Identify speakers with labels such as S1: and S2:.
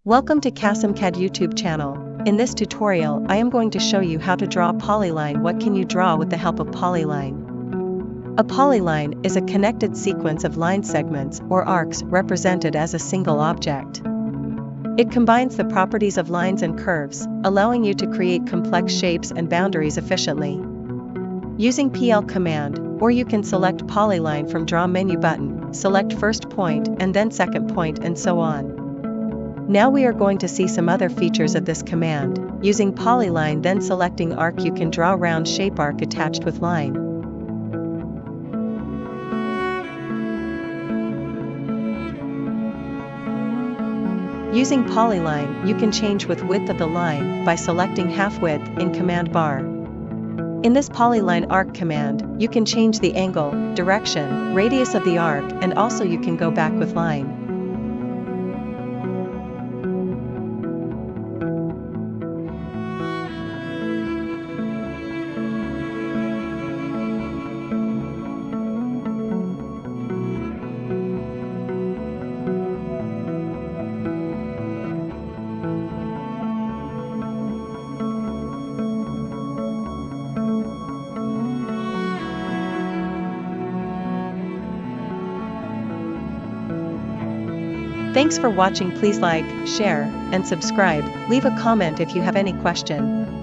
S1: Welcome to qasimcad YouTube channel. In this tutorial I am going to show you how to draw a polyline. What can you draw with the help of polyline? A polyline is a connected sequence of line segments or arcs represented as a single object. It combines the properties of lines and curves, allowing you to create complex shapes and boundaries efficiently. Using PL command, or you can select polyline from draw menu button, select first point and then second point and so on. Now we are going to see some other features of this command. Using polyline, then selecting arc, you can draw round shape arc attached with line. Using polyline, you can change with width of the line by selecting half width in command bar. In this polyline arc command, you can change the angle, direction, radius of the arc, and also you can go back with line. Thanks for watching. Please like, share, and subscribe. Leave a comment if you have any question.